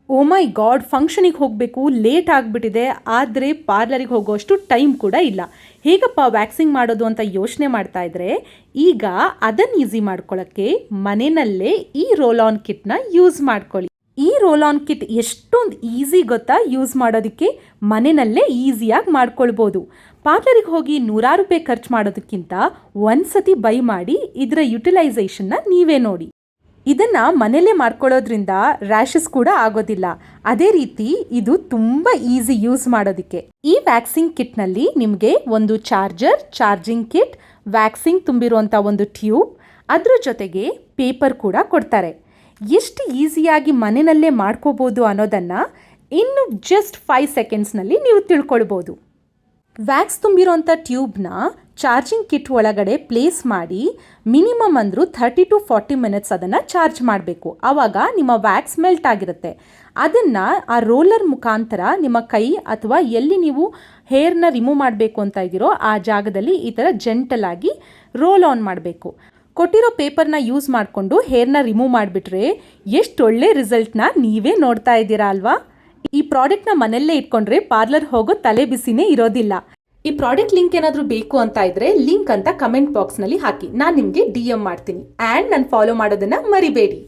ಓ ಮೈ god, ಫಂಕ್ಷನಿಗೆ ಹೋಗಬೇಕು, late ಆಗಿಬಿಟ್ಟಿದೆ, ಆದರೆ ಪಾರ್ಲರಿಗೆ ಹೋಗೋಷ್ಟು ಟೈಮ್ ಕೂಡ ಇಲ್ಲ. ಹೇಗಪ್ಪ ವ್ಯಾಕ್ಸಿಂಗ್ ಮಾಡೋದು ಅಂತ ಯೋಚನೆ ಮಾಡ್ತಾ ಇದ್ರೆ, ಈಗ ಅದನ್ನು ಈಸಿ ಮಾಡ್ಕೊಳ್ಳೋಕ್ಕೆ ಮನೆಯಲ್ಲೇ ಈ ರೋಲ್ ಆನ್ ಕಿಟ್ನ ಯೂಸ್ ಮಾಡ್ಕೊಳ್ಳಿ. ಈ ರೋಲ್ ಆನ್ ಕಿಟ್ ಎಷ್ಟೊಂದು ಈಸಿ ಗೊತ್ತಾ ಯೂಸ್ ಮಾಡೋದಕ್ಕೆ. ಮನೆಯಲ್ಲೇ ಈಸಿಯಾಗಿ ಮಾಡ್ಕೊಳ್ಬೋದು. ಪಾರ್ಲರಿಗೆ ಹೋಗಿ ನೂರಾರು ರೂಪಾಯಿ ಖರ್ಚು ಮಾಡೋದಕ್ಕಿಂತ ಒಂದ್ಸತಿ ಬೈ ಮಾಡಿ ಇದರ ಯುಟಿಲೈಸೇಷನ್ನ ನೀವೇ ನೋಡಿ. ಇದನ್ನು ಮನೆಯಲ್ಲೇ ಮಾಡ್ಕೊಳ್ಳೋದ್ರಿಂದ ರ್ಯಾಷಸ್ ಕೂಡ ಆಗೋದಿಲ್ಲ. ಅದೇ ರೀತಿ ಇದು ತುಂಬ ಈಸಿ ಯೂಸ್ ಮಾಡೋದಕ್ಕೆ. ಈ ವ್ಯಾಕ್ಸಿಂಗ್ ಕಿಟ್ನಲ್ಲಿ ನಿಮಗೆ ಒಂದು ಚಾರ್ಜರ್, ಚಾರ್ಜಿಂಗ್ ಕಿಟ್, ವ್ಯಾಕ್ಸಿಂಗ್ ತುಂಬಿರುವಂಥ ಒಂದು ಟ್ಯೂಬ್, ಅದ್ರ ಜೊತೆಗೆ ಪೇಪರ್ ಕೂಡ ಕೊಡ್ತಾರೆ. ಎಷ್ಟು ಈಸಿಯಾಗಿ ಮನೆಯಲ್ಲೇ ಮಾಡ್ಕೋಬೋದು ಅನ್ನೋದನ್ನು ಇನ್ನು ಜಸ್ಟ್ 5 ಸೆಕೆಂಡ್ಸ್ನಲ್ಲಿ ನೀವು ತಿಳ್ಕೊಳ್ಬೋದು. ವ್ಯಾಕ್ಸ್ ತುಂಬಿರೋಂಥ ಟ್ಯೂಬ್ನ ಚಾರ್ಜಿಂಗ್ ಕಿಟ್ ಒಳಗಡೆ ಪ್ಲೇಸ್ ಮಾಡಿ ಮಿನಿಮಮ್ ಅಂದರೂ 30 to 40 ಮಿನಿಟ್ಸ್ ಅದನ್ನು ಚಾರ್ಜ್ ಮಾಡಬೇಕು. ಆವಾಗ ನಿಮ್ಮ ವ್ಯಾಕ್ಸ್ ಮೆಲ್ಟ್ ಆಗಿರುತ್ತೆ. ಅದನ್ನು ಆ ರೋಲರ್ ಮುಖಾಂತರ ನಿಮ್ಮ ಕೈ ಅಥವಾ ಎಲ್ಲಿ ನೀವು ಹೇರ್ನ ರಿಮೂವ್ ಮಾಡಬೇಕು ಅಂತ ಇದ್ದೀರೋ ಆ ಜಾಗದಲ್ಲಿ ಈ ಥರ ಜೆಂಟಲ್ ಆಗಿ ರೋಲ್ ಆನ್ ಮಾಡಬೇಕು. ಕೊಟ್ಟಿರೋ ಪೇಪರ್ನ ಯೂಸ್ ಮಾಡಿಕೊಂಡು ಹೇರ್ನ ರಿಮೂವ್ ಮಾಡಿಬಿಟ್ರೆ ಎಷ್ಟು ಒಳ್ಳೆ ರಿಸಲ್ಟ್ನ ನೀವೇ ನೋಡ್ತಾ ಇದ್ದೀರಾ ಅಲ್ವಾ. ಈ ಪ್ರಾಡಕ್ಟ್ನ ಮನೆಯಲ್ಲೇ ಇಟ್ಕೊಂಡ್ರೆ ಪಾರ್ಲರ್ ಹೋಗೋ ತಲೆ ಬಿಸಿನೇ ಇರೋದಿಲ್ಲ. ಈ ಪ್ರಾಡಕ್ಟ್ ಲಿಂಕ್ ಏನಾದರೂ ಬೇಕು ಅಂತ ಇದ್ರೆ ಲಿಂಕ್ ಅಂತ ಕಮೆಂಟ್ ಬಾಕ್ಸ್ನಲ್ಲಿ ಹಾಕಿ, ನಾನು ನಿಮಗೆ DM ಮಾಡ್ತೀನಿ. ಆ್ಯಂಡ್ ನಾನು ಫಾಲೋ ಮಾಡೋದನ್ನು ಮರಿಬೇಡಿ.